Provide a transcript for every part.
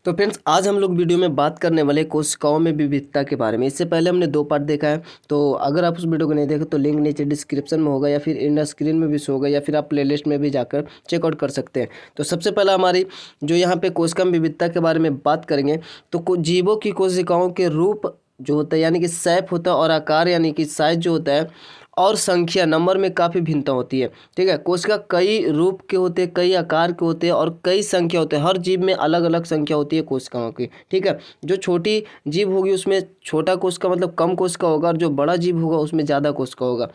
तो फ्रेंड्स आज हम लोग वीडियो में बात करने वाले कोशिकाओं में विविधता के बारे में। इससे पहले हमने 2 पार्ट देखा है, तो अगर आप उस वीडियो को नहीं देखे तो लिंक नीचे डिस्क्रिप्शन में होगा या फिर इन स्क्रीन में भी शो होगा या फिर आप प्लेलिस्ट में भी जाकर चेकआउट कर सकते हैं। तो सबसे पहला हमारी जो यहाँ पे कोशिका में विविधता के बारे में बात करेंगे तो जीवों की कोशिकाओं के रूप जो होता है यानी कि शेप होता है और आकार यानी कि साइज जो होता है और संख्या नंबर में काफ़ी भिन्नता होती है। ठीक है, कोशिका कई रूप के होते हैं, कई आकार के होते हैं और कई संख्या होते हैं। हर जीव में अलग अलग संख्या होती है कोशिकाओं की। ठीक है, जो छोटी जीव होगी उसमें छोटा कोशिका मतलब कम कोशिका होगा और जो बड़ा जीव होगा उसमें ज़्यादा कोशिका होगा।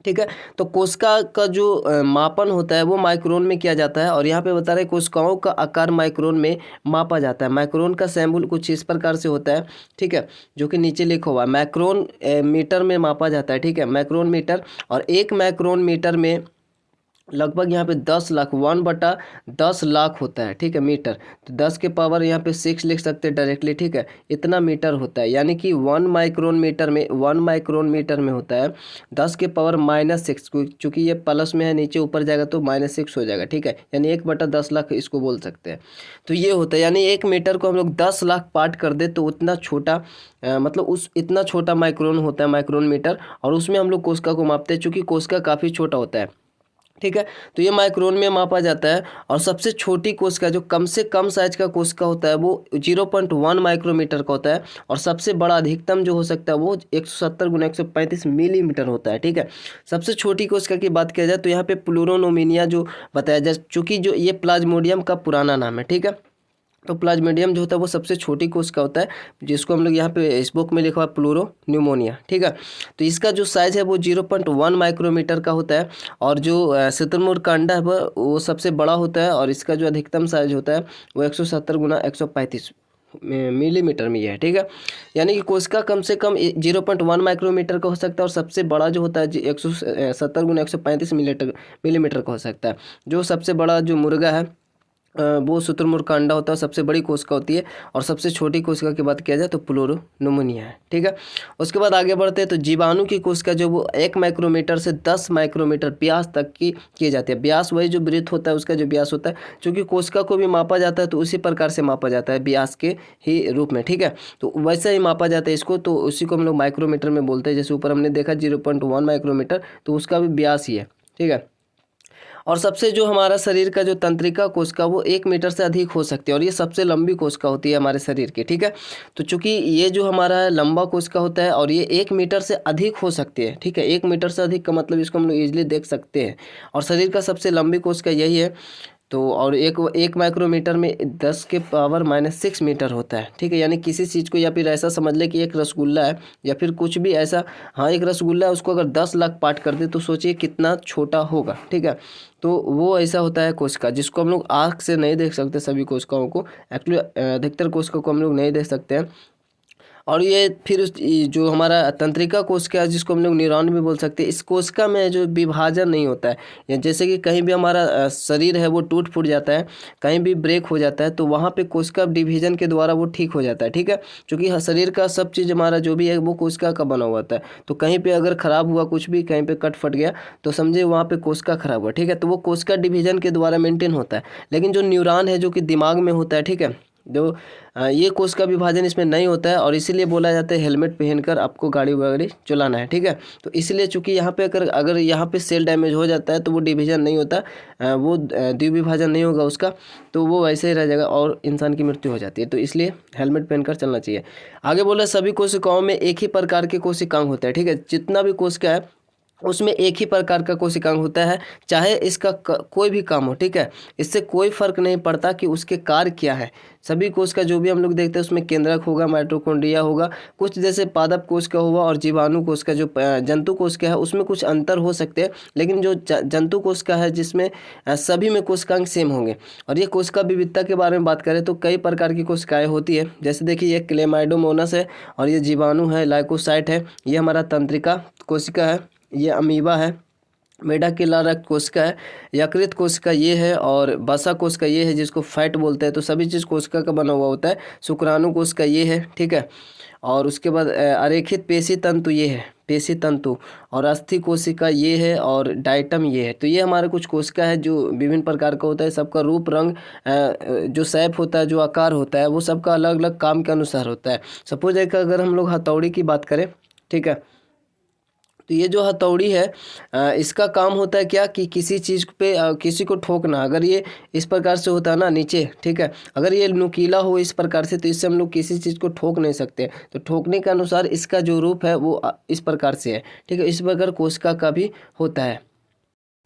ठीक है, तो कोशिका का जो मापन होता है वो माइक्रोन में किया जाता है और यहाँ पे बता रहे हैं कोशिकाओं का आकार माइक्रोन में मापा जाता है। माइक्रोन का सैंपल कुछ इस प्रकार से होता है। ठीक है, जो कि नीचे लिखा हुआ है माइक्रोन मीटर में मापा जाता है। ठीक है, माइक्रोन मीटर और 1 माइक्रोन मीटर में लगभग यहाँ पे 10 लाख 1/10 लाख होता है। ठीक है, मीटर तो 10 के पावर यहाँ पे 6 लिख सकते हैं डायरेक्टली। ठीक है, इतना मीटर होता है यानी कि 1 माइक्रोन मीटर में होता है 10 के पावर -6। चूँकि ये प्लस में है नीचे ऊपर जाएगा तो -6 हो जाएगा। ठीक है, यानी 1/10 लाख इसको बोल सकते हैं। तो ये होता है यानी 1 मीटर को हम लोग 10 लाख पार्ट कर दे तो उतना छोटा मतलब उस इतना छोटा माइक्रोन होता है माइक्रोन मीटर और उसमें हम लोग कोशिका को मापते हैं चूँकि कोशिका काफ़ी छोटा होता है। ठीक है, तो ये माइक्रोन में मापा जाता है और सबसे छोटी कोशिका जो कम से कम साइज का कोशिका होता है वो 0.1 माइक्रोमीटर का होता है और सबसे बड़ा अधिकतम जो हो सकता है वो 170 × 135 मिलीमीटर होता है। ठीक है, सबसे छोटी कोशिका की बात किया जाए तो यहाँ पे प्लूरोनोमिनिया जो बताया जाए चूँकि जो ये प्लाज्मोडियम का पुराना नाम है। ठीक है, तो प्लाज्मोडियम जो होता है वो सबसे छोटी कोशिका होता है जिसको हम लोग यहाँ पे इस बुक में लिखा हुआ है प्लूरोन्यूमोनिया। ठीक है, तो इसका जो साइज़ है वो 0.1 माइक्रोमीटर का होता है और जो शुतुरमुर्ग का अंडा है वो सबसे बड़ा होता है और इसका जो अधिकतम साइज होता है वो 170 × 135 मिलीमीटर में ही है। ठीक है, यानी कि कोशिका कम से कम 0.1 माइक्रोमीटर का हो सकता है और सबसे बड़ा जो होता है 170 × 135 मिलीमीटर का हो सकता है। जो सबसे बड़ा जो मुर्गा है वो शुतुरमुर्ग का अंडा होता है, सबसे बड़ी कोशिका होती है और सबसे छोटी कोशिका की बात किया जाए तो प्लूरोन्यूमोनिया है। ठीक है, उसके बाद आगे बढ़ते हैं तो जीवाणु की कोशिका जो वो 1 माइक्रोमीटर से 10 माइक्रोमीटर व्यास तक की जाती है। व्यास वही जो वृत्त होता है उसका जो व्यास होता है, चूँकि कोशिका को भी मापा जाता है तो उसी प्रकार से मापा जाता है व्यास के ही रूप में। ठीक है, तो वैसे ही मापा जाता है इसको, तो उसी को हम लोग माइक्रोमीटर में बोलते हैं। जैसे ऊपर हमने देखा 0.1 माइक्रोमीटर तो उसका भी व्यास ही है। ठीक है, और सबसे जो हमारा शरीर का जो तंत्रिका कोशिका वो 1 मीटर से अधिक हो सकती है और ये सबसे लंबी कोशिका होती है हमारे शरीर की। ठीक है, तो चूंकि ये जो हमारा लंबा कोशिका होता है और ये 1 मीटर से अधिक हो सकती है। ठीक है, 1 मीटर से अधिक का मतलब इसको हम लोग ईजिली देख सकते हैं और शरीर का सबसे लंबी कोशिका यही है। तो और एक माइक्रोमीटर में 10 के पावर -6 मीटर होता है। ठीक है, यानी किसी चीज़ को या फिर ऐसा समझ ले कि एक रसगुल्ला है या फिर कुछ भी ऐसा, हाँ एक रसगुल्ला है, उसको अगर 10 लाख पार्ट कर दे तो सोचिए कितना छोटा होगा। ठीक है, तो वो ऐसा होता है कोशिका जिसको हम लोग आँख से नहीं देख सकते। सभी कोशिकाओं को एक्चुअली अधिकतर कोशिका को हम लोग नहीं देख सकते हैं। और ये फिर जो हमारा तंत्रिका कोशिका है जिसको हम लोग न्यूरॉन भी बोल सकते हैं, इस कोशिका में जो विभाजन नहीं होता है, या जैसे कि कहीं भी हमारा शरीर है वो टूट फूट जाता है, कहीं भी ब्रेक हो जाता है तो वहाँ पे कोशिका डिवीजन के द्वारा वो ठीक हो जाता है। ठीक है, क्योंकि शरीर का सब चीज़ हमारा जो भी है वो कोशिका का बना हुआ होता है। तो कहीं पर अगर ख़राब हुआ कुछ भी, कहीं पर कट फट गया तो समझे वहाँ पर कोशिका ख़राब हुआ। ठीक है, तो वो कोशिका डिवीजन के द्वारा मेंटेन होता है। लेकिन जो न्यूरॉन है जो कि दिमाग में होता है, ठीक है, जो ये कोशिका विभाजन इसमें नहीं होता है और इसीलिए बोला जाता है हेलमेट पहनकर आपको गाड़ी वगैरह चलाना है। ठीक है, तो इसलिए चूंकि यहाँ पे अगर यहाँ पे सेल डैमेज हो जाता है तो वो डिवीजन नहीं होता, वो द्विविभाजन नहीं होगा उसका, तो वो वैसे ही रह जाएगा और इंसान की मृत्यु हो जाती है। तो इसलिए हेलमेट पहनकर चलना चाहिए। आगे बोला सभी कोशिकाओं में एक ही प्रकार के कोशिकांग होता है। ठीक है, जितना भी कोशिका है उसमें एक ही प्रकार का कोशिकांग होता है, चाहे इसका कोई भी काम हो। ठीक है, इससे कोई फर्क नहीं पड़ता कि उसके कार्य क्या है। सभी कोशिका जो भी हम लोग देखते हैं उसमें केंद्रक होगा, माइटोकॉन्ड्रिया होगा, कुछ जैसे पादप कोशिका हुआ और जीवाणु कोशिका जो जंतु कोशिका है उसमें कुछ अंतर हो सकते हैं, लेकिन जो जंतु कोशिका है जिसमें सभी में कोशिकांग सेम होंगे। और ये कोशिका विविधता के बारे में बात करें तो कई प्रकार की कोशिकाएँ होती है। जैसे देखिए ये क्लेमाइडोमोनास है और ये जीवाणु है, लाइकोसाइट है, ये हमारा तंत्रिका कोशिका है, ये अमीबा है, मेडाकिला रक्त कोशिका है, यकृत कोशिका ये है और वसा कोशिका ये है जिसको फैट बोलते हैं। तो सभी चीज़ कोशिका का बना हुआ होता है। शुक्राणु कोशिका ये है। ठीक है, और उसके बाद अरेखित पेशी तंतु ये है। पेशी तंतु, और अस्थि कोशिका ये है, और डायटम ये है। तो ये हमारे कुछ कोशिका है जो विभिन्न प्रकार का होता है। सबका रूप, रंग, जो शेप होता है, जो आकार होता है, वो सबका अलग अलग काम के अनुसार होता है। सपोज है कि अगर हम लोग हथौड़ी की बात करें, ठीक है, तो ये जो हथौड़ी है इसका काम होता है क्या कि किसी चीज़ पे किसी को ठोकना। अगर ये इस प्रकार से होता है ना नीचे, ठीक है, अगर ये नुकीला हो इस प्रकार से, तो इससे हम लोग किसी चीज़ को ठोक नहीं सकते। तो ठोकने के अनुसार इसका जो रूप है वो इस प्रकार से है, ठीक है। इस प्रकार कोशिका का भी होता है।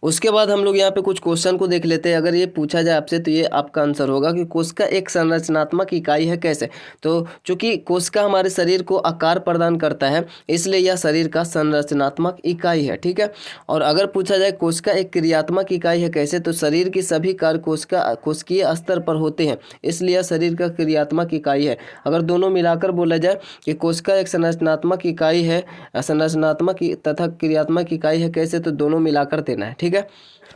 उसके बाद हम लोग यहाँ पे कुछ क्वेश्चन को देख लेते हैं। अगर ये पूछा जाए आपसे तो ये आपका आंसर होगा कि कोशिका एक संरचनात्मक इकाई है कैसे। तो चूंकि कोशिका हमारे शरीर को आकार प्रदान करता है, इसलिए यह शरीर का संरचनात्मक इकाई है, ठीक है। और अगर पूछा जाए कोशिका एक क्रियात्मक इकाई है कैसे, तो शरीर की सभी कार्य कोशिकीय स्तर पर होते हैं, इसलिए यह शरीर का क्रियात्मक इकाई है। अगर दोनों मिलाकर बोला जाए कि कोशिका एक संरचनात्मक इकाई है, संरचनात्मक तथा क्रियात्मक इकाई है कैसे, तो दोनों मिलाकर देना है, ठीक है।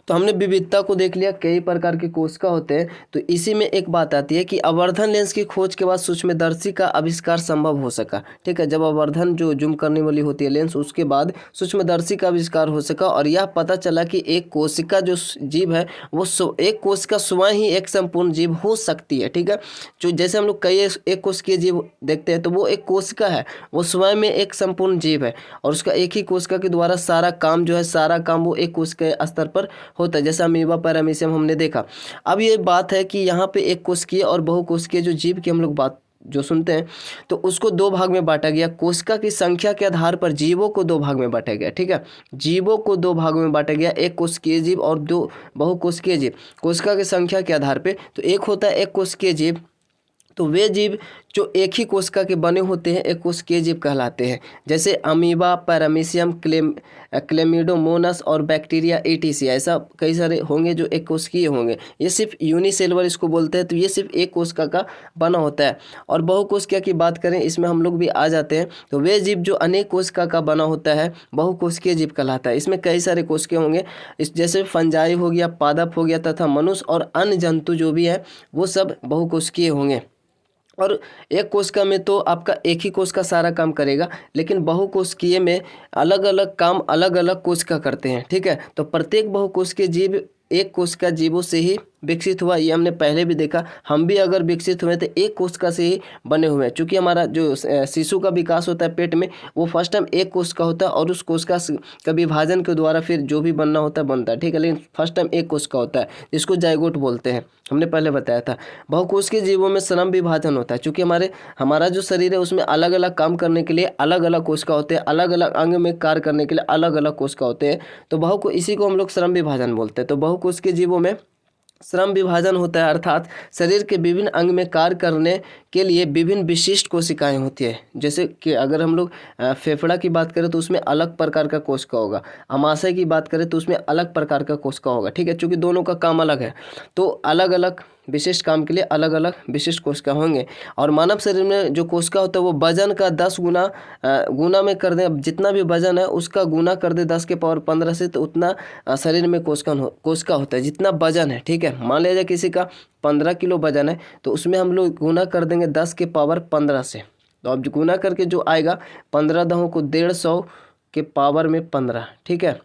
तो हमने विविधता को देख लिया, कई प्रकार के कोशिका होते हैं। तो इसी में एक बात आती है कि आवर्धन लेंस की खोज के बाद सूक्ष्मदर्शी का आविष्कार संभव हो सका, ठीक है। जब आवर्धन जो जूम करने वाली होती है लेंस, उसके बाद सूक्ष्मदर्शी का आविष्कार हो सका, और यह पता चला कि एक कोशिका जो जीव है वो एक कोशिका स्वयं ही एक संपूर्ण जीव हो सकती है, ठीक है। जो जैसे हम लोग कई एक कोशिकीय जीव देखते हैं, तो वो एक कोशिका है, वो स्वयं में एक संपूर्ण जीव है, और उसका एक ही कोशिका के द्वारा सारा काम जो है, सारा काम वो एक कोशिका स्तर पर होता है, जैसे अमीबा, पैरामीशियम हमने देखा। अब ये बात है कि यहाँ पे एक कोशिकीय और बहुकोशिकीय जो जीव की हम लोग बात जो सुनते हैं, तो उसको दो भाग में बांटा गया। कोशिका की संख्या के आधार पर जीवों को दो भाग में बांटा गया, ठीक है। जीवों को दो भाग में बांटा गया, एक कोशिकीय जीव और दो बहुकोशिकीय जीव, कोशिका की संख्या के आधार पर। तो एक होता है एक कोशिकीय जीव, तो वे जीव जो एक ही कोशिका के बने होते हैं एक कोशिकीय जीव कहलाते हैं, जैसे अमीबा, पैरामीशियम, क्लेमिडोमोनास और बैक्टीरिया etc। ऐसा कई सारे होंगे जो एक कोशिकीय होंगे। ये सिर्फ यूनिसेलुलर इसको बोलते हैं, तो ये सिर्फ एक कोशिका का बना होता है। और बहुकोशिकीय की बात करें, इसमें हम लोग भी आ जाते हैं। तो वे जीव जो अनेक कोशिका का बना होता है बहुकोशिकीय जीव कहलाता है। इसमें कई सारे कोशिकीय होंगे, जैसे फंजाई हो गया, पादप हो गया, तथा मनुष्य और अन्य जंतु जो भी है वो सब बहुकोशिकीय होंगे। और एक कोशिका में तो आपका एक ही कोशिका सारा काम करेगा, लेकिन बहुकोशिकीय में अलग अलग काम अलग अलग कोशिका करते हैं, ठीक है। तो प्रत्येक बहुकोशिकीय जीव एक कोशिका जीवों से ही विकसित हुआ, ये हमने पहले भी देखा। हम भी अगर विकसित हुए तो एक कोशिका से ही बने हुए हैं, क्योंकि हमारा जो शिशु का विकास होता है पेट में, वो फर्स्ट टाइम एक कोशिका होता है, और उस कोशिका का विभाजन के द्वारा फिर जो भी बनना होता है बनता है, ठीक है। लेकिन फर्स्ट टाइम एक कोशिका होता है, जिसको जाइगोट बोलते हैं, हमने पहले बताया था। बहुकोशिकीय जीवों में श्रम विभाजन होता है, क्योंकि हमारा जो शरीर है उसमें अलग अलग काम करने के लिए अलग अलग कोशिका होते हैं, अलग अलग अंग में कार्य करने के लिए अलग अलग कोशिका होते हैं। तो इसी को हम लोग श्रम विभाजन बोलते हैं। तो बहुकोशिकीय जीवों में श्रम विभाजन होता है, अर्थात शरीर के विभिन्न अंग में कार्य करने के लिए विभिन्न विशिष्ट कोशिकाएं होती है। जैसे कि अगर हम लोग फेफड़ा की बात करें तो उसमें अलग प्रकार का कोशिका होगा, अमाशय की बात करें तो उसमें अलग प्रकार का कोशिका होगा, ठीक है। चूँकि दोनों का काम अलग है, तो अलग अलग विशिष्ट काम के लिए अलग अलग विशिष्ट कोशिका होंगे। और मानव शरीर में जो कोशिका होता है वो वजन का 10 गुना में कर दे, जितना भी वजन है उसका गुना कर दे 10 के पावर 15 से, तो उतना शरीर में कोशिका होता है जितना वजन है, ठीक है। मान लीजिए किसी का 15 किलो वजन है, तो उसमें हम लोग गुना कर देंगे 10 के पावर 15 से। तो अब गुना करके जो आएगा 15 दहों को 150 के पावर में 15, ठीक है।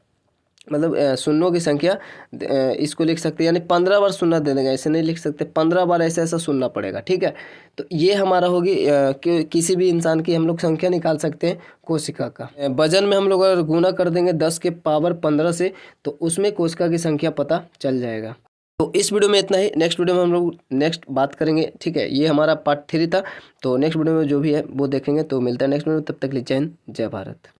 मतलब शून्यों की संख्या इसको लिख सकते हैं, यानी 15 बार शून्य दे देंगे, ऐसे नहीं लिख सकते, 15 बार ऐसा ऐसा सुनना पड़ेगा, ठीक है। तो ये हमारा होगी कि किसी भी इंसान की हम लोग संख्या निकाल सकते हैं कोशिका का। वजन में हम लोग अगर गुना कर देंगे 10 के पावर 15 से, तो उसमें कोशिका की संख्या पता चल जाएगा। तो इस वीडियो में इतना ही। नेक्स्ट वीडियो में हम लोग नेक्स्ट बात करेंगे, ठीक है। ये हमारा पार्ट 3 था। तो नेक्स्ट वीडियो में जो भी है वो देखेंगे। तो मिलता है नेक्स्ट वीडियो में, तब तक के लिए जय हिंद, जय भारत।